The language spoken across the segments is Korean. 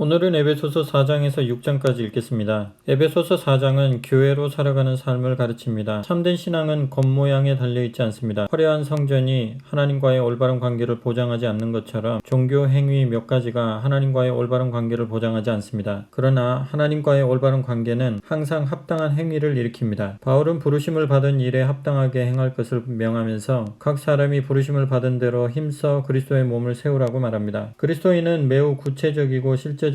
오늘은 에베소서 4장에서 6장까지 읽겠습니다. 에베소서 4장은 교회로 살아가는 삶을 가르칩니다. 참된 신앙은 겉모양에 달려있지 않습니다. 화려한 성전이 하나님과의 올바른 관계를 보장하지 않는 것처럼 종교 행위 몇 가지가 하나님과의 올바른 관계를 보장하지 않습니다. 그러나 하나님과의 올바른 관계는 항상 합당한 행위를 일으킵니다. 바울은 부르심을 받은 일에 합당하게 행할 것을 명하면서 각 사람이 부르심을 받은 대로 힘써 그리스도의 몸을 세우라고 말합니다. 그리스도인은 매우 구체적이고 실제적이며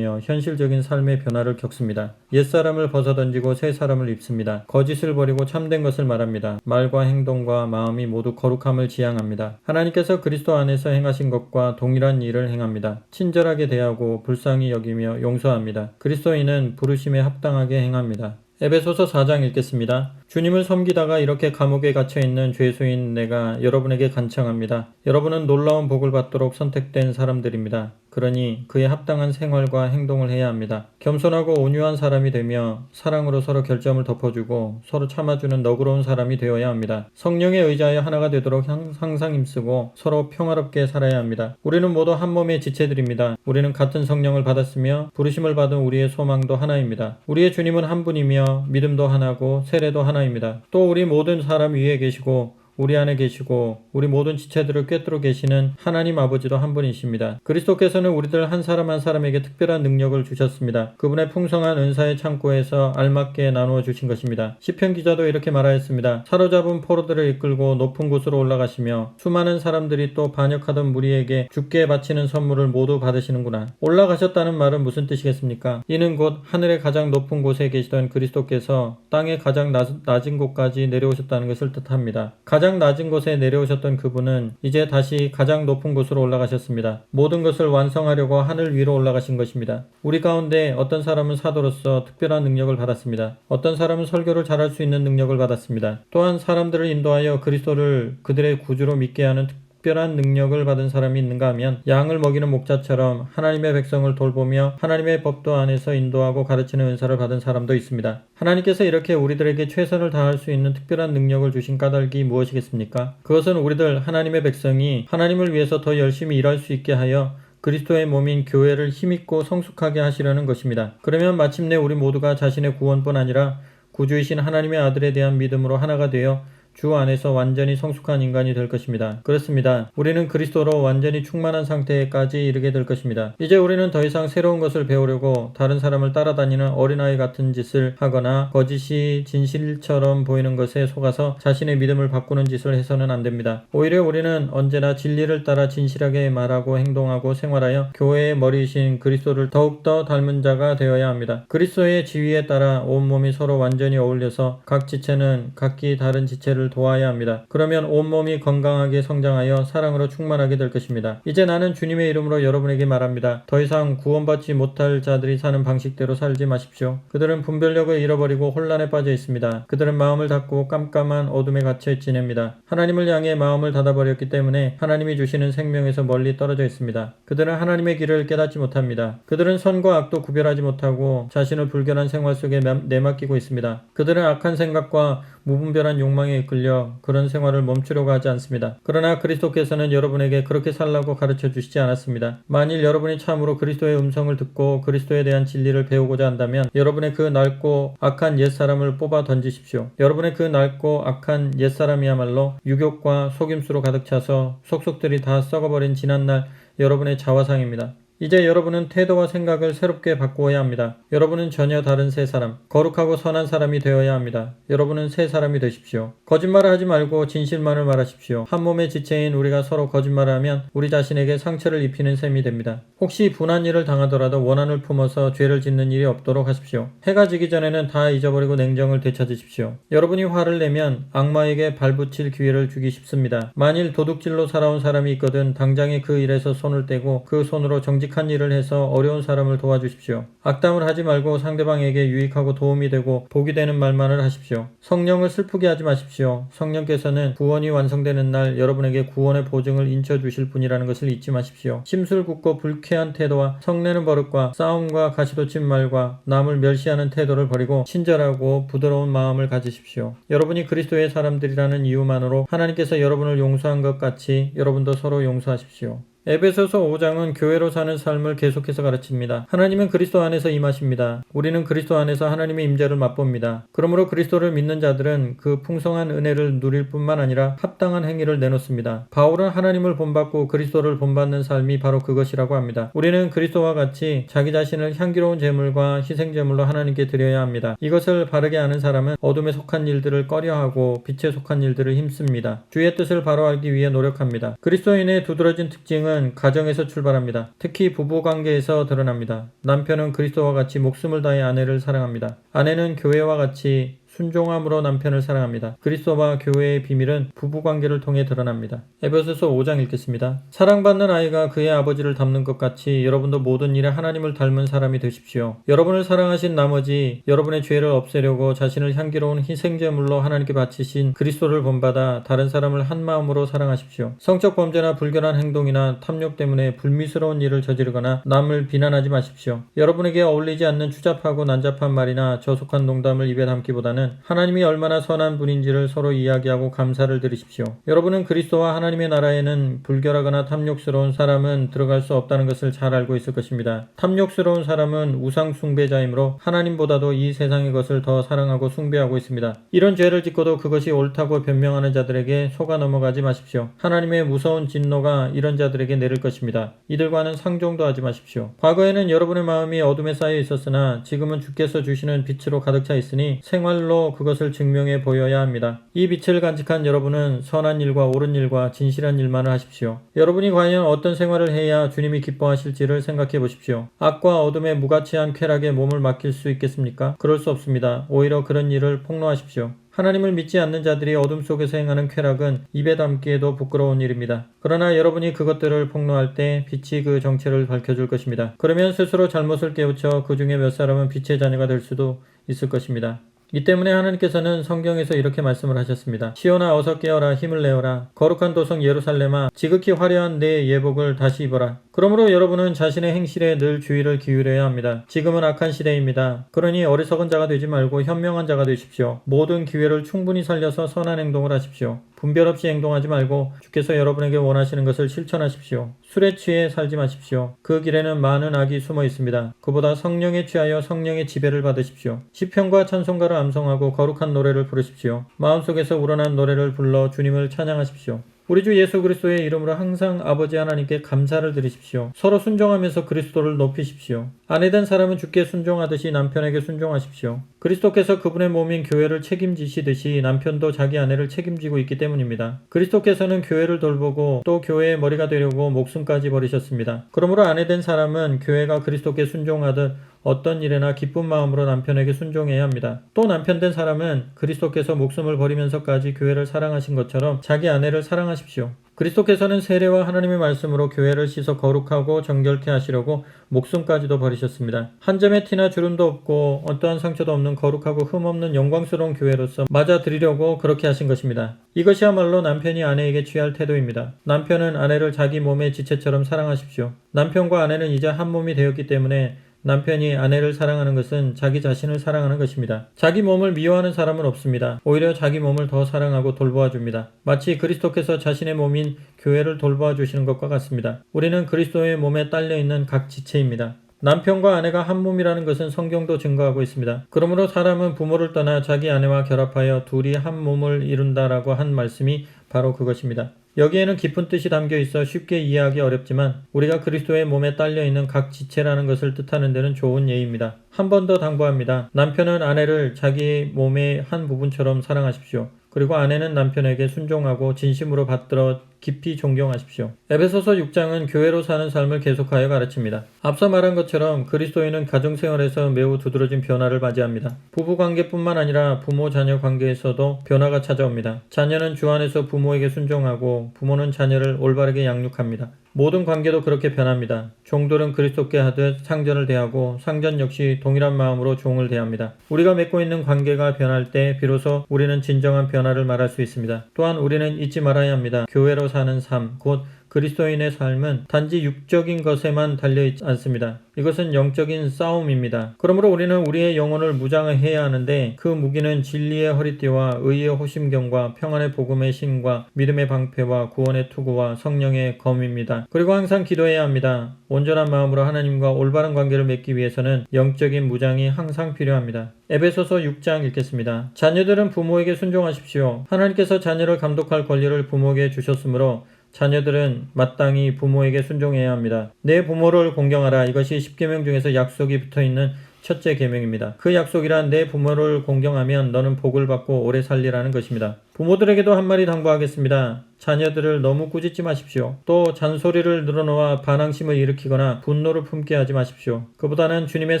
현실적인 삶의 변화를 겪습니다. 옛사람을 벗어던지고 새 사람을 입습니다. 거짓을 버리고 참된 것을 말합니다. 말과 행동과 마음이 모두 거룩함을 지향합니다. 하나님께서 그리스도 안에서 행하신 것과 동일한 일을 행합니다. 친절하게 대하고 불쌍히 여기며 용서합니다. 그리스도인은 부르심에 합당하게 행합니다. 에베소서 4장 읽겠습니다. 주님을 섬기다가 이렇게 감옥에 갇혀있는 죄수인 내가 여러분에게 간청합니다. 여러분은 놀라운 복을 받도록 선택된 사람들입니다. 그러니 그에 합당한 생활과 행동을 해야 합니다. 겸손하고 온유한 사람이 되며 사랑으로 서로 결점을 덮어주고 서로 참아주는 너그러운 사람이 되어야 합니다. 성령에 의지하여 하나가 되도록 항상 힘쓰고 서로 평화롭게 살아야 합니다. 우리는 모두 한 몸의 지체들입니다. 우리는 같은 성령을 받았으며 부르심을 받은 우리의 소망도 하나입니다. 우리의 주님은 한 분이며 믿음도 하나고 세례도 하나입니다. 또 우리 모든 사람 위에 계시고 우리 안에 계시고 우리 모든 지체들을 꿰뚫어 계시는 하나님 아버지도 한 분이십니다. 그리스도께서는 우리들 한 사람 한 사람에게 특별한 능력을 주셨습니다. 그분의 풍성한 은사의 창고에서 알맞게 나누어 주신 것입니다. 시편 기자도 이렇게 말하였습니다. 사로잡은 포로들을 이끌고 높은 곳으로 올라가시며 수많은 사람들이 또 반역하던 무리에게 주께 바치는 선물을 모두 받으시는구나. 올라가셨다는 말은 무슨 뜻이겠습니까? 이는 곧 하늘의 가장 높은 곳에 계시던 그리스도께서 땅의 가장 낮은 곳까지 내려오셨다는 것을 뜻합니다. 가장 낮은 곳에 내려오셨던 그분은 이제 다시 가장 높은 곳으로 올라가셨습니다. 모든 것을 완성하려고 하늘 위로 올라가신 것입니다. 우리 가운데 어떤 사람은 사도로서 특별한 능력을 받았습니다. 어떤 사람은 설교를 잘할 수 있는 능력을 받았습니다. 또한 사람들을 인도하여 그리스도를 그들의 구주로 믿게 하는 특별한 능력을 받은 사람이 있는가 하면 양을 먹이는 목자처럼 하나님의 백성을 돌보며 하나님의 법도 안에서 인도하고 가르치는 은사를 받은 사람도 있습니다. 하나님께서 이렇게 우리들에게 최선을 다할 수 있는 특별한 능력을 주신 까닭이 무엇이겠습니까? 그것은 우리들 하나님의 백성이 하나님을 위해서 더 열심히 일할 수 있게 하여 그리스도의 몸인 교회를 힘있고 성숙하게 하시려는 것입니다. 그러면 마침내 우리 모두가 자신의 구원뿐 아니라 구주이신 하나님의 아들에 대한 믿음으로 하나가 되어 주 안에서 완전히 성숙한 인간이 될 것입니다. 그렇습니다. 우리는 그리스도로 완전히 충만한 상태까지 이르게 될 것입니다. 이제 우리는 더 이상 새로운 것을 배우려고 다른 사람을 따라다니는 어린아이 같은 짓을 하거나 거짓이 진실처럼 보이는 것에 속아서 자신의 믿음을 바꾸는 짓을 해서는 안 됩니다. 오히려 우리는 언제나 진리를 따라 진실하게 말하고 행동하고 생활하여 교회의 머리이신 그리스도를 더욱더 닮은 자가 되어야 합니다. 그리스도의 지위에 따라 온몸이 서로 완전히 어울려서 각 지체는 각기 다른 지체를 도와야 합니다. 그러면 온몸이 건강하게 성장하여 사랑으로 충만하게 될 것입니다. 이제 나는 주님의 이름으로 여러분에게 말합니다. 더 이상 구원받지 못할 자들이 사는 방식대로 살지 마십시오. 그들은 분별력을 잃어버리고 혼란에 빠져 있습니다. 그들은 마음을 닫고 깜깜한 어둠에 갇혀 지냅니다. 하나님을 향해 마음을 닫아버렸기 때문에 하나님이 주시는 생명에서 멀리 떨어져 있습니다. 그들은 하나님의 길을 깨닫지 못합니다. 그들은 선과 악도 구별하지 못하고 자신을 불결한 생활 속에 내맡기고 있습니다. 그들은 악한 생각과 무분별한 욕망에 이끌려 그런 생활을 멈추려고 하지 않습니다. 그러나 그리스도께서는 여러분에게 그렇게 살라고 가르쳐 주시지 않았습니다. 만일 여러분이 참으로 그리스도의 음성을 듣고 그리스도에 대한 진리를 배우고자 한다면 여러분의 그 낡고 악한 옛사람을 뽑아 던지십시오. 여러분의 그 낡고 악한 옛사람이야말로 유욕과 속임수로 가득 차서 속속들이 다 썩어버린 지난날 여러분의 자화상입니다. 이제 여러분은 태도와 생각을 새롭게 바꾸어야 합니다. 여러분은 전혀 다른 새 사람, 거룩하고 선한 사람이 되어야 합니다. 여러분은 새 사람이 되십시오. 거짓말을 하지 말고 진실만을 말하십시오. 한 몸의 지체인 우리가 서로 거짓말을 하면 우리 자신에게 상처를 입히는 셈이 됩니다. 혹시 분한 일을 당하더라도 원한을 품어서 죄를 짓는 일이 없도록 하십시오. 해가 지기 전에는 다 잊어버리고 냉정을 되찾으십시오. 여러분이 화를 내면 악마에게 발붙일 기회를 주기 쉽습니다. 만일 도둑질로 살아온 사람이 있거든 당장에 그 일에서 손을 떼고 그 손으로 정직한 일을 해서 어려운 사람을 도와주십시오. 악담을 하지 말고 상대방에게 유익하고 도움이 되고 복이 되는 말만을 하십시오. 성령을 슬프게 하지 마십시오. 성령께서는 구원이 완성되는 날 여러분에게 구원의 보증을 인쳐주실 분이라는 것을 잊지 마십시오. 심술궂고 불쾌한 태도와 성내는 버릇과 싸움과 가시돋친 말과 남을 멸시하는 태도를 버리고 친절하고 부드러운 마음을 가지십시오. 여러분이 그리스도의 사람들이라는 이유만으로 하나님께서 여러분을 용서한 것 같이 여러분도 서로 용서하십시오. 에베소서 5장은 교회로 사는 삶을 계속해서 가르칩니다. 하나님은 그리스도 안에서 임하십니다. 우리는 그리스도 안에서 하나님의 임재를 맛봅니다. 그러므로 그리스도를 믿는 자들은 그 풍성한 은혜를 누릴 뿐만 아니라 합당한 행위를 내놓습니다. 바울은 하나님을 본받고 그리스도를 본받는 삶이 바로 그것이라고 합니다. 우리는 그리스도와 같이 자기 자신을 향기로운 제물과 희생제물로 하나님께 드려야 합니다. 이것을 바르게 아는 사람은 어둠에 속한 일들을 꺼려하고 빛에 속한 일들을 힘씁니다. 주의 뜻을 바로 알기 위해 노력합니다. 그리스도인의 두드러진 특징은 가정에서 출발합니다. 특히 부부관계에서 드러납니다. 남편은 그리스도와 같이 목숨을 다해 아내를 사랑합니다. 아내는 교회와 같이 순종함으로 남편을 사랑합니다. 그리스도와 교회의 비밀은 부부관계를 통해 드러납니다. 에베소서 5장 읽겠습니다. 사랑받는 아이가 그의 아버지를 닮는 것 같이 여러분도 모든 일에 하나님을 닮은 사람이 되십시오. 여러분을 사랑하신 나머지 여러분의 죄를 없애려고 자신을 향기로운 희생제물로 하나님께 바치신 그리스도를 본받아 다른 사람을 한 마음으로 사랑하십시오. 성적 범죄나 불결한 행동이나 탐욕 때문에 불미스러운 일을 저지르거나 남을 비난하지 마십시오. 여러분에게 어울리지 않는 추잡하고 난잡한 말이나 저속한 농담을 입에 담기보다는 하나님이 얼마나 선한 분인지를 서로 이야기하고 감사를 드리십시오. 여러분은 그리스도와 하나님의 나라에는 불결하거나 탐욕스러운 사람은 들어갈 수 없다는 것을 잘 알고 있을 것입니다. 탐욕스러운 사람은 우상 숭배자이므로 하나님보다도 이 세상의 것을 더 사랑하고 숭배하고 있습니다. 이런 죄를 짓고도 그것이 옳다고 변명하는 자들에게 속아 넘어가지 마십시오. 하나님의 무서운 진노가 이런 자들에게 내릴 것입니다. 이들과는 상종도 하지 마십시오. 과거에는 여러분의 마음이 어둠에 쌓여 있었으나 지금은 주께서 주시는 빛으로 가득 차 있으니 생활로 그것을 증명해 보여야 합니다. 이 빛을 간직한 여러분은 선한 일과 옳은 일과 진실한 일만을 하십시오. 여러분이 과연 어떤 생활을 해야 주님이 기뻐하실지를 생각해 보십시오. 악과 어둠의 무가치한 쾌락에 몸을 맡길 수 있겠습니까? 그럴 수 없습니다. 오히려 그런 일을 폭로하십시오. 하나님을 믿지 않는 자들이 어둠 속에서 행하는 쾌락은 입에 담기에도 부끄러운 일입니다. 그러나 여러분이 그것들을 폭로할 때 빛이 그 정체를 밝혀줄 것입니다. 그러면 스스로 잘못을 깨우쳐 그 중에 몇 사람은 빛의 자녀가 될 수도 있을 것입니다. 이 때문에 하나님께서는 성경에서 이렇게 말씀을 하셨습니다. 시온아 어서 깨어라 힘을 내어라 거룩한 도성 예루살렘아 지극히 화려한 내 예복을 다시 입어라. 그러므로 여러분은 자신의 행실에 늘 주의를 기울여야 합니다. 지금은 악한 시대입니다. 그러니 어리석은 자가 되지 말고 현명한 자가 되십시오. 모든 기회를 충분히 살려서 선한 행동을 하십시오. 분별 없이 행동하지 말고 주께서 여러분에게 원하시는 것을 실천하십시오. 술에 취해 살지 마십시오. 그 길에는 많은 악이 숨어 있습니다. 그보다 성령에 취하여 성령의 지배를 받으십시오. 시편과 찬송가를 암송하고 거룩한 노래를 부르십시오. 마음속에서 우러난 노래를 불러 주님을 찬양하십시오. 우리 주 예수 그리스도의 이름으로 항상 아버지 하나님께 감사를 드리십시오. 서로 순종하면서 그리스도를 높이십시오. 아내된 사람은 주께 순종하듯이 남편에게 순종하십시오. 그리스도께서 그분의 몸인 교회를 책임지시듯이 남편도 자기 아내를 책임지고 있기 때문입니다. 그리스도께서는 교회를 돌보고 또 교회의 머리가 되려고 목숨까지 버리셨습니다. 그러므로 아내된 사람은 교회가 그리스도께 순종하듯 어떤 일에나 기쁜 마음으로 남편에게 순종해야 합니다. 또 남편된 사람은 그리스도께서 목숨을 버리면서까지 교회를 사랑하신 것처럼 자기 아내를 사랑하십시오. 그리스도께서는 세례와 하나님의 말씀으로 교회를 씻어 거룩하고 정결케 하시려고 목숨까지도 버리셨습니다. 한 점의 티나 주름도 없고 어떠한 상처도 없는 거룩하고 흠없는 영광스러운 교회로서 맞아들이려고 그렇게 하신 것입니다. 이것이야말로 남편이 아내에게 취할 태도입니다. 남편은 아내를 자기 몸의 지체처럼 사랑하십시오. 남편과 아내는 이제 한 몸이 되었기 때문에 남편이 아내를 사랑하는 것은 자기 자신을 사랑하는 것입니다. 자기 몸을 미워하는 사람은 없습니다. 오히려 자기 몸을 더 사랑하고 돌보아 줍니다. 마치 그리스도께서 자신의 몸인 교회를 돌보아 주시는 것과 같습니다. 우리는 그리스도의 몸에 딸려 있는 각 지체입니다. 남편과 아내가 한 몸이라는 것은 성경도 증거하고 있습니다. 그러므로 사람은 부모를 떠나 자기 아내와 결합하여 둘이 한 몸을 이룬다라고 한 말씀이 바로 그것입니다. 여기에는 깊은 뜻이 담겨 있어 쉽게 이해하기 어렵지만 우리가 그리스도의 몸에 딸려 있는 각 지체라는 것을 뜻하는 데는 좋은 예입니다. 한 번 더 당부합니다. 남편은 아내를 자기 몸의 한 부분처럼 사랑하십시오. 그리고 아내는 남편에게 순종하고 진심으로 받들어 깊이 존경하십시오. 에베소서 6장은 교회로 사는 삶을 계속하여 가르칩니다. 앞서 말한 것처럼 그리스도인은 가정생활에서 매우 두드러진 변화를 맞이합니다. 부부관계뿐만 아니라 부모-자녀 관계에서도 변화가 찾아옵니다. 자녀는 주 안에서 부모에게 순종하고 부모는 자녀를 올바르게 양육합니다. 모든 관계도 그렇게 변합니다. 종들은 그리스도께 하듯 상전을 대하고 상전 역시 동일한 마음으로 종을 대합니다. 우리가 맺고 있는 관계가 변할 때 비로소 우리는 진정한 변화를 말할 수 있습니다. 또한 우리는 잊지 말아야 합니다. 교회로 사는 삶, 곧 그리스도인의 삶은 단지 육적인 것에만 달려있지 않습니다. 이것은 영적인 싸움입니다. 그러므로 우리는 우리의 영혼을 무장해야 하는데 그 무기는 진리의 허리띠와 의의 호심경과 평안의 복음의 신과 믿음의 방패와 구원의 투구와 성령의 검입니다. 그리고 항상 기도해야 합니다. 온전한 마음으로 하나님과 올바른 관계를 맺기 위해서는 영적인 무장이 항상 필요합니다. 에베소서 6장 읽겠습니다. 자녀들은 부모에게 순종하십시오. 하나님께서 자녀를 감독할 권리를 부모에게 주셨으므로 자녀들은 마땅히 부모에게 순종해야 합니다. 내 부모를 공경하라. 이것이 10계명 중에서 약속이 붙어있는 첫째 계명입니다. 그 약속이란 내 부모를 공경하면 너는 복을 받고 오래 살리라는 것입니다. 부모들에게도 한마디 당부하겠습니다. 자녀들을 너무 꾸짖지 마십시오. 또 잔소리를 늘어놓아 반항심을 일으키거나 분노를 품게 하지 마십시오. 그보다는 주님의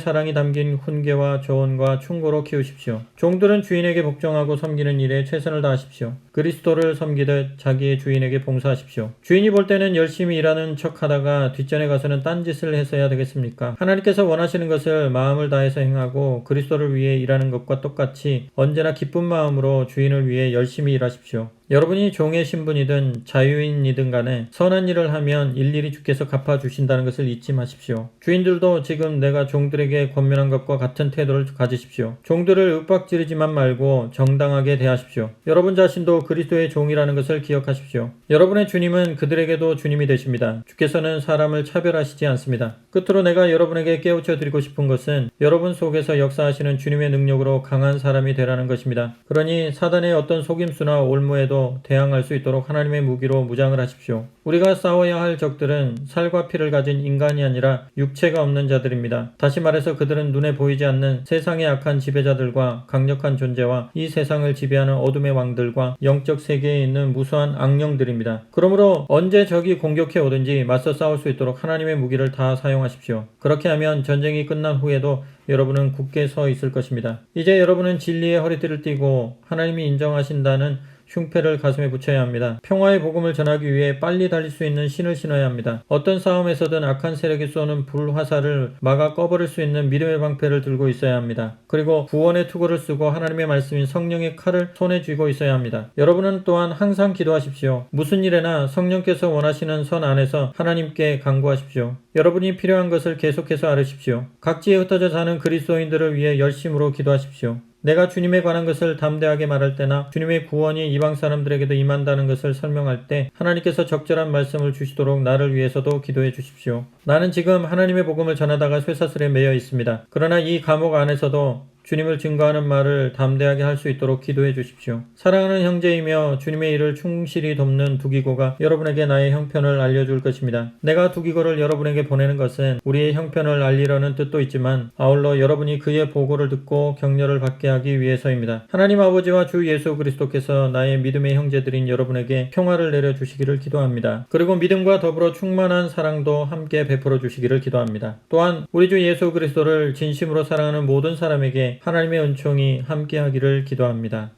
사랑이 담긴 훈계와 조언과 충고로 키우십시오. 종들은 주인에게 복종하고 섬기는 일에 최선을 다하십시오. 그리스도를 섬기듯 자기의 주인에게 봉사하십시오. 주인이 볼 때는 열심히 일하는 척하다가 뒷전에 가서는 딴짓을 해서야 되겠습니까? 하나님께서 원하시는 것을 마음을 다해서 행하고 그리스도를 위해 일하는 것과 똑같이 언제나 기쁜 마음으로 주인을 위해 열심히 일하십시오. 여러분이 종의 신분이든 자유인이든 간에 선한 일을 하면 일일이 주께서 갚아주신다는 것을 잊지 마십시오. 주인들도 지금 내가 종들에게 권면한 것과 같은 태도를 가지십시오. 종들을 윽박지르지만 말고 정당하게 대하십시오. 여러분 자신도 그리스도의 종이라는 것을 기억하십시오. 여러분의 주님은 그들에게도 주님이 되십니다. 주께서는 사람을 차별하시지 않습니다. 끝으로 내가 여러분에게 깨우쳐 드리고 싶은 것은 여러분 속에서 역사하시는 주님의 능력으로 강한 사람이 되라는 것입니다. 그러니 사단의 어떤 속임수나 올무에도 대항할 수 있도록 하나님의 무기로 무장을 하십시오. 우리가 싸워야 할 적들은 살과 피를 가진 인간이 아니라 육체가 없는 자들입니다. 다시 말해서 그들은 눈에 보이지 않는 세상의 악한 지배자들과 강력한 존재와 이 세상을 지배하는 어둠의 왕들과 영적 세계에 있는 무수한 악령들입니다. 그러므로 언제 적이 공격해 오든지 맞서 싸울 수 있도록 하나님의 무기를 다 사용하십시오. 그렇게 하면 전쟁이 끝난 후에도 여러분은 굳게 서 있을 것입니다. 이제 여러분은 진리의 허리띠를 띠고 하나님이 인정하신다는 흉패를 가슴에 붙여야 합니다. 평화의 복음을 전하기 위해 빨리 달릴 수 있는 신을 신어야 합니다. 어떤 싸움에서든 악한 세력이 쏘는 불화살을 막아 꺼버릴 수 있는 믿음의 방패를 들고 있어야 합니다. 그리고 구원의 투구를 쓰고 하나님의 말씀인 성령의 칼을 손에 쥐고 있어야 합니다. 여러분은 또한 항상 기도하십시오. 무슨 일에나 성령께서 원하시는 선 안에서 하나님께 간구하십시오. 여러분이 필요한 것을 계속해서 아뢰십시오. 각지에 흩어져 사는 그리스도인들을 위해 열심으로 기도하십시오. 내가 주님에 관한 것을 담대하게 말할 때나 주님의 구원이 이방 사람들에게도 임한다는 것을 설명할 때 하나님께서 적절한 말씀을 주시도록 나를 위해서도 기도해 주십시오. 나는 지금 하나님의 복음을 전하다가 쇠사슬에 매여 있습니다. 그러나 이 감옥 안에서도 주님을 증거하는 말을 담대하게 할 수 있도록 기도해 주십시오. 사랑하는 형제이며 주님의 일을 충실히 돕는 두기고가 여러분에게 나의 형편을 알려줄 것입니다. 내가 두기고를 여러분에게 보내는 것은 우리의 형편을 알리려는 뜻도 있지만 아울러 여러분이 그의 보고를 듣고 격려를 받게 하기 위해서입니다. 하나님 아버지와 주 예수 그리스도께서 나의 믿음의 형제들인 여러분에게 평화를 내려주시기를 기도합니다. 그리고 믿음과 더불어 충만한 사랑도 함께 베풀어 주시기를 기도합니다. 또한 우리 주 예수 그리스도를 진심으로 사랑하는 모든 사람에게 하나님의 은총이 함께하기를 기도합니다.